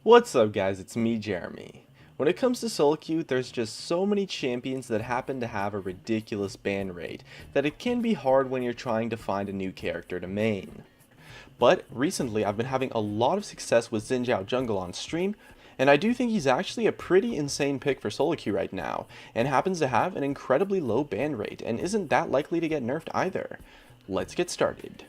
What's up guys, it's me Jeremy. When it comes to solo queue, there's just so many champions that happen to have a ridiculous ban rate that it can be hard when you're trying to find a new character to main. But recently I've been having a lot of success with Zhao jungle on stream, and I do think he's actually a pretty insane pick for solo queue right now, and happens to have an incredibly low ban rate and isn't that likely to get nerfed either. Let's get started.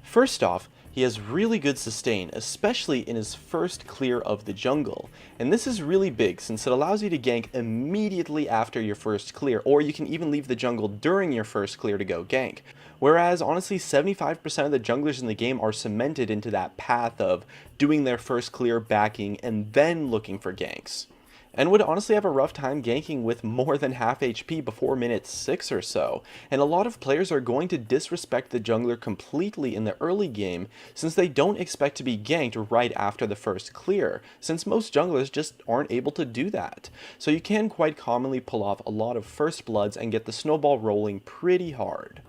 First off, he has really good sustain, especially in his first clear of the jungle, and this is really big since it allows you to gank immediately after your first clear, or you can even leave the jungle during your first clear to go gank. Whereas honestly 75% of the junglers in the game are cemented into that path of doing their first clear, backing, and then looking for ganks, and would honestly have a rough time ganking with more than half HP before minute 6 or so, and a lot of players are going to disrespect the jungler completely in the early game since they don't expect to be ganked right after the first clear, since most junglers just aren't able to do that. So you can quite commonly pull off a lot of first bloods and get the snowball rolling pretty hard.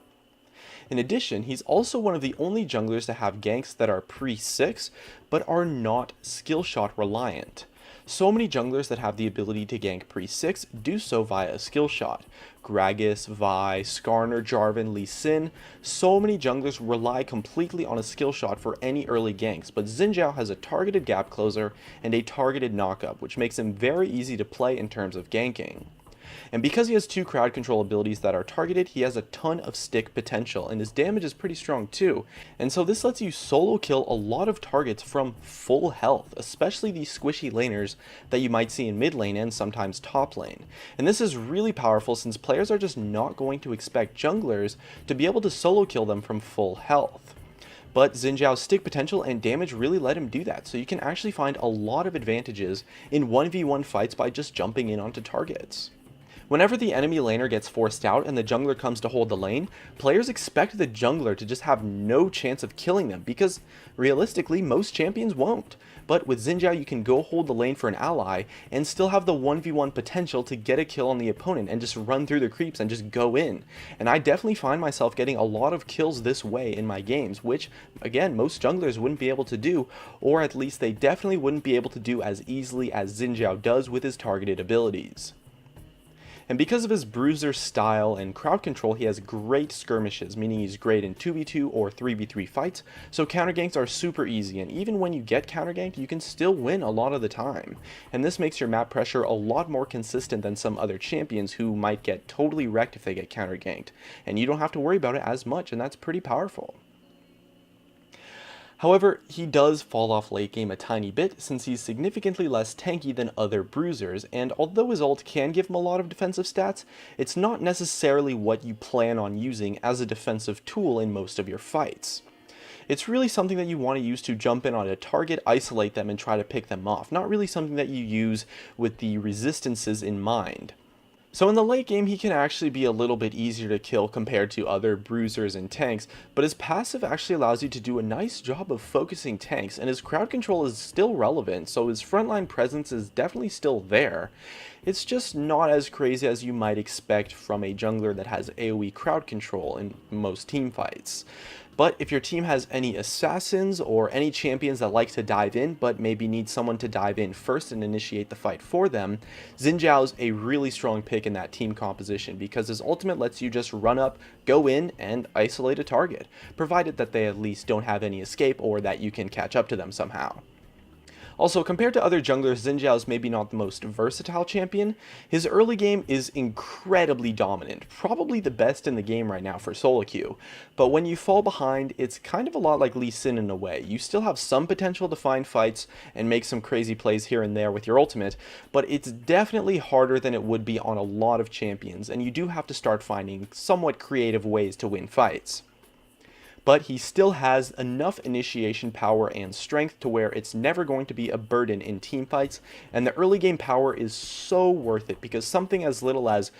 In addition, he's also one of the only junglers to have ganks that are pre-6 but are not skill shot reliant. So many junglers that have the ability to gank pre-6 do so via a skill shot. Gragas, Vi, Skarner, Jarvan, Lee Sin, so many junglers rely completely on a skill shot for any early ganks, but Zhao has a targeted gap closer and a targeted knockup, which makes him very easy to play in terms of ganking. And because he has two crowd control abilities that are targeted, he has a ton of stick potential, and his damage is pretty strong too. And so this lets you solo kill a lot of targets from full health, especially these squishy laners that you might see in mid lane and sometimes top lane. And this is really powerful since players are just not going to expect junglers to be able to solo kill them from full health. But Zhao's stick potential and damage really let him do that, so you can actually find a lot of advantages in 1v1 fights by just jumping in onto targets. Whenever the enemy laner gets forced out and the jungler comes to hold the lane, players expect the jungler to just have no chance of killing them because realistically most champions won't. But with Zhao you can go hold the lane for an ally and still have the 1v1 potential to get a kill on the opponent and just run through the creeps and just go in. And I definitely find myself getting a lot of kills this way in my games, which again most junglers wouldn't be able to do, or at least they definitely wouldn't be able to do as easily as Zhao does with his targeted abilities. And because of his bruiser style and crowd control, he has great skirmishes, meaning he's great in 2v2 or 3v3 fights, so counter ganks are super easy, and even when you get counter ganked, you can still win a lot of the time. And this makes your map pressure a lot more consistent than some other champions who might get totally wrecked if they get counter ganked, and you don't have to worry about it as much, and that's pretty powerful. However, he does fall off late game a tiny bit since he's significantly less tanky than other bruisers, and although his ult can give him a lot of defensive stats, it's not necessarily what you plan on using as a defensive tool in most of your fights. It's really something that you want to use to jump in on a target, isolate them, and try to pick them off, not really something that you use with the resistances in mind. So in the late game he can actually be a little bit easier to kill compared to other bruisers and tanks, but his passive actually allows you to do a nice job of focusing tanks, and his crowd control is still relevant, so his frontline presence is definitely still there. It's just not as crazy as you might expect from a jungler that has AoE crowd control in most team fights. But if your team has any assassins or any champions that like to dive in but maybe need someone to dive in first and initiate the fight for them, Zhao's a really strong pick in that team composition because his ultimate lets you just run up, go in, and isolate a target, provided that they at least don't have any escape or that you can catch up to them somehow. Also, compared to other junglers, Zhao is maybe not the most versatile champion. His early game is incredibly dominant, probably the best in the game right now for solo queue. But when you fall behind, it's kind of a lot like Lee Sin in a way. You still have some potential to find fights and make some crazy plays here and there with your ultimate, but it's definitely harder than it would be on a lot of champions, and you do have to start finding somewhat creative ways to win fights. But he still has enough initiation power and strength to where it's never going to be a burden in teamfights, and the early game power is so worth it because something as little as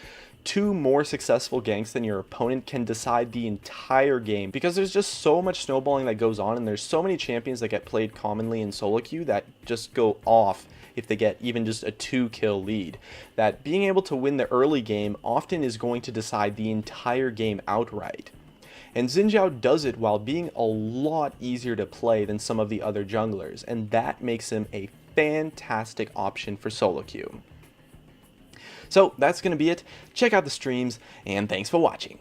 2 more successful ganks than your opponent can decide the entire game, because there's just so much snowballing that goes on, and there's so many champions that get played commonly in solo queue that just go off if they get even just a 2-kill lead, that being able to win the early game often is going to decide the entire game outright. And Zhao does it while being a lot easier to play than some of the other junglers, and that makes him a fantastic option for solo queue. So that's going to be it. Check out the streams, and thanks for watching.